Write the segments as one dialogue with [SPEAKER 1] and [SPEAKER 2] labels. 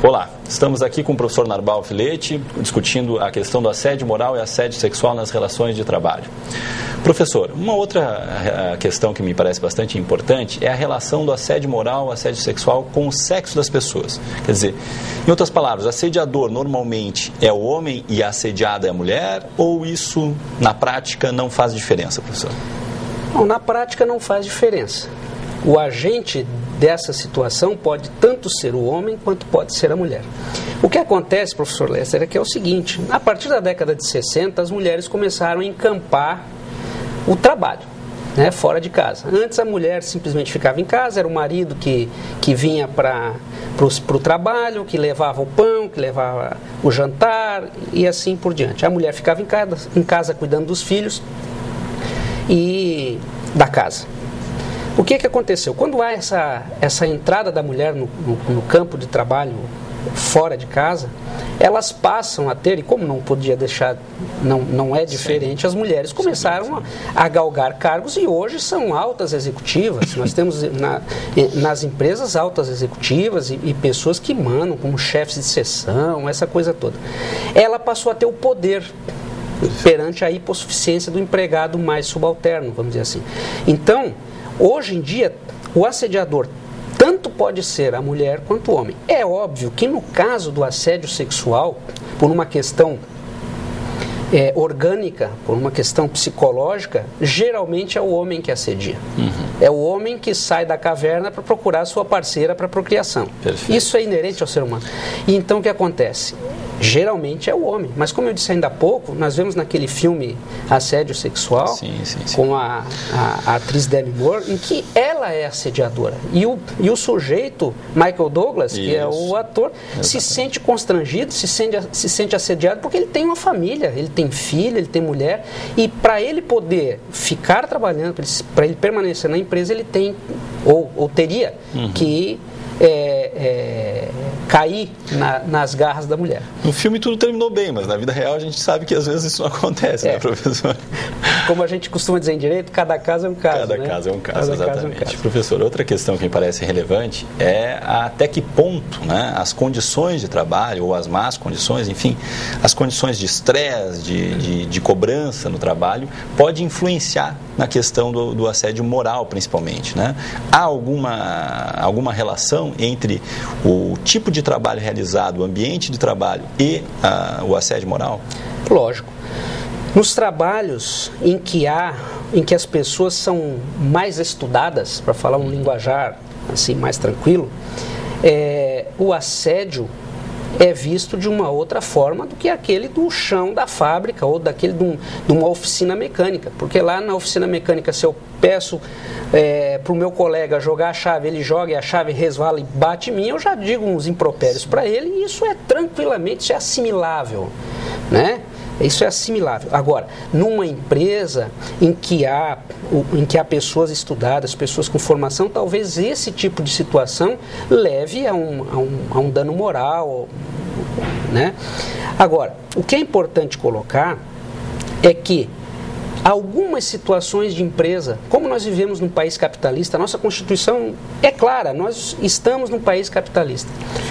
[SPEAKER 1] Olá, estamos aqui com o professor Narbal Filete, discutindo a questão do assédio moral e assédio sexual nas relações de trabalho. Professor, uma outra questão que me parece bastante importante é a relação do assédio moral, assédio sexual com o sexo das pessoas. Quer dizer, em outras palavras, assediador normalmente é o homem e a assediada é a mulher, ou isso na prática não faz diferença, professor?
[SPEAKER 2] Não, na prática não faz diferença. O agente dessa situação pode tanto ser o homem quanto pode ser a mulher. O que acontece, professor Lester, é que é o seguinte: a partir da década de 60, as mulheres começaram a encampar o trabalho, né, fora de casa. Antes a mulher simplesmente ficava em casa, era o marido que vinha para o trabalho, que levava o pão, que levava o jantar e assim por diante. A mulher ficava em casa cuidando dos filhos e da casa. O que aconteceu? Quando há essa entrada da mulher no campo de trabalho fora de casa, elas passam a ter, e como não podia deixar, não é diferente, as mulheres começaram a galgar cargos e hoje são altas executivas. Nós temos nas empresas altas executivas e pessoas que mandam como chefes de seção, essa coisa toda. Ela passou a ter o poder perante a hipossuficiência do empregado mais subalterno, vamos dizer assim. Então, hoje em dia, o assediador tanto pode ser a mulher quanto o homem. É óbvio que no caso do assédio sexual, por uma questão orgânica, por uma questão psicológica, geralmente é o homem que assedia. É o homem que sai da caverna para procurar sua parceira para procriação. Perfeito. Isso é inerente ao ser humano. E então o que acontece? Geralmente é o homem, mas como eu disse ainda há pouco, nós vemos naquele filme Assédio Sexual, sim. Com a atriz Demi Moore, em que ela é assediadora. E o sujeito, Michael Douglas, que é o ator, se sente constrangido, se sente assediado porque ele tem uma família, ele tem filho, ele tem mulher, e para ele poder ficar trabalhando, para ele permanecer na empresa, ele tem, ou teria, que cair nas garras da mulher.
[SPEAKER 1] No filme tudo terminou bem, mas na vida real a gente sabe que às vezes isso não acontece, né, professor?
[SPEAKER 2] Como a gente costuma dizer em direito, cada caso é um caso.
[SPEAKER 1] Cada caso é um caso, exatamente. Professor, outra questão que me parece relevante é até que ponto, né, as condições de trabalho, ou as más condições, enfim, as condições de estresse, de cobrança no trabalho, pode influenciar na questão do assédio moral, principalmente, né? Há alguma relação entre o tipo de trabalho realizado, o ambiente de trabalho e o assédio moral?
[SPEAKER 2] Lógico. Nos trabalhos em que as pessoas são mais estudadas, para falar um linguajar assim mais tranquilo, o assédio é visto de uma outra forma do que aquele do chão da fábrica ou daquele de uma oficina mecânica. Porque lá na oficina mecânica, se eu peço para o meu colega jogar a chave, ele joga e a chave resvala e bate em mim, eu já digo uns impropérios para ele e isso é tranquilamente, isso é assimilável, né? Isso é assimilável. Agora, numa empresa em que há pessoas estudadas, pessoas com formação, talvez esse tipo de situação leve a um dano moral, né? Agora, o que é importante colocar é que algumas situações de empresa, como nós vivemos num país capitalista, a nossa Constituição é clara, nós estamos num país capitalista.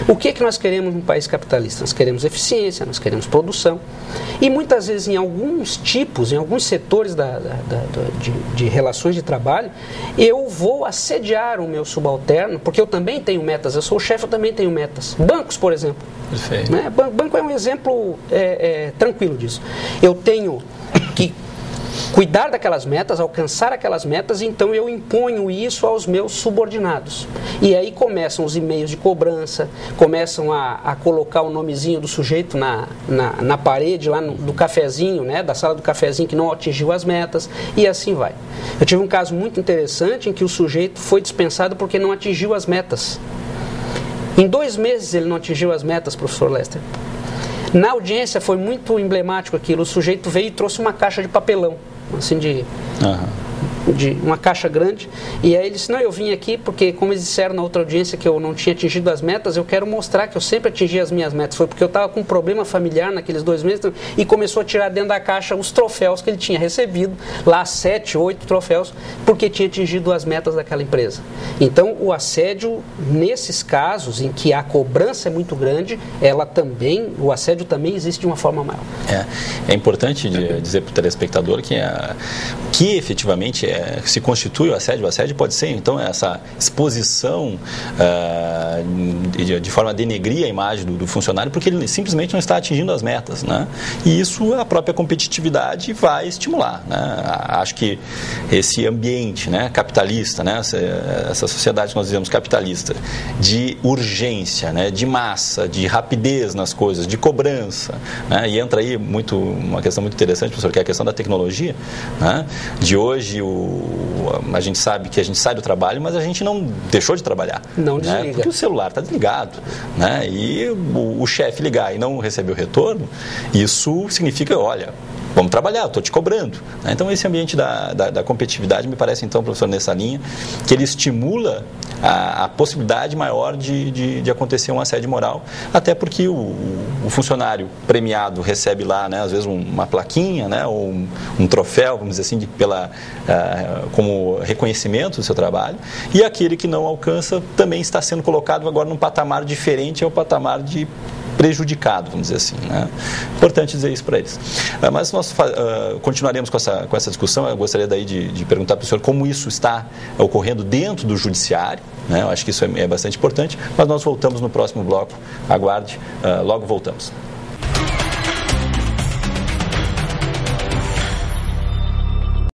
[SPEAKER 2] O que nós queremos num país capitalista? Nós queremos eficiência, nós queremos produção. E muitas vezes em alguns setores de relações de trabalho, eu vou assediar o meu subalterno, porque eu também tenho metas, eu sou o chefe, eu também tenho metas. Bancos, por exemplo. Perfeito. Né? Banco é um exemplo tranquilo disso. Eu tenho que cuidar daquelas metas, alcançar aquelas metas, então eu imponho isso aos meus subordinados. E aí começam os e-mails de cobrança, começam a colocar o nomezinho do sujeito na parede, lá do cafezinho, né, da sala do cafezinho que não atingiu as metas, e assim vai. Eu tive um caso muito interessante em que o sujeito foi dispensado porque não atingiu as metas. Em 2 meses ele não atingiu as metas, professor Lester. Na audiência foi muito emblemático aquilo, o sujeito veio e trouxe uma caixa de papelão, assim de uma caixa grande, e aí ele disse, não, eu vim aqui porque, como eles disseram na outra audiência que eu não tinha atingido as metas, eu quero mostrar que eu sempre atingi as minhas metas. Foi porque eu estava com um problema familiar naqueles 2 meses, e começou a tirar dentro da caixa os troféus que ele tinha recebido, lá 7, 8 troféus, porque tinha atingido as metas daquela empresa. Então, o assédio, nesses casos em que a cobrança é muito grande, o assédio também existe de uma forma maior.
[SPEAKER 1] É importante dizer para o telespectador que efetivamente se constitui o assédio pode ser, então, essa exposição de forma a denegrir a imagem do funcionário, porque ele simplesmente não está atingindo as metas, né? E isso a própria competitividade vai estimular, né? Acho que esse ambiente, né, capitalista, né, essa sociedade que nós dizemos capitalista, de urgência, né, de massa, de rapidez nas coisas, de cobrança, né? E entra aí uma questão muito interessante, professor, que é a questão da tecnologia, né? De hoje a gente sabe que a gente sai do trabalho, mas a gente não deixou de trabalhar.
[SPEAKER 2] Não desliga.
[SPEAKER 1] Né? Porque o celular está desligado, né? E o chefe ligar e não receber o retorno, isso significa, olha, vamos trabalhar, estou te cobrando. Né? Então, esse ambiente da competitividade me parece, então, professor, nessa linha, que ele estimula a possibilidade maior de acontecer um assédio moral, até porque o funcionário premiado recebe lá, né, às vezes, uma plaquinha, né, ou um troféu, vamos dizer assim, como reconhecimento do seu trabalho, e aquele que não alcança também está sendo colocado agora num patamar diferente ao patamar de prejudicado, vamos dizer assim, né? Importante dizer isso para eles. Mas nós continuaremos com essa discussão. Eu gostaria daí de perguntar para o senhor como isso está ocorrendo dentro do judiciário, né? Eu acho que isso é bastante importante, mas nós voltamos no próximo bloco. Aguarde, logo voltamos.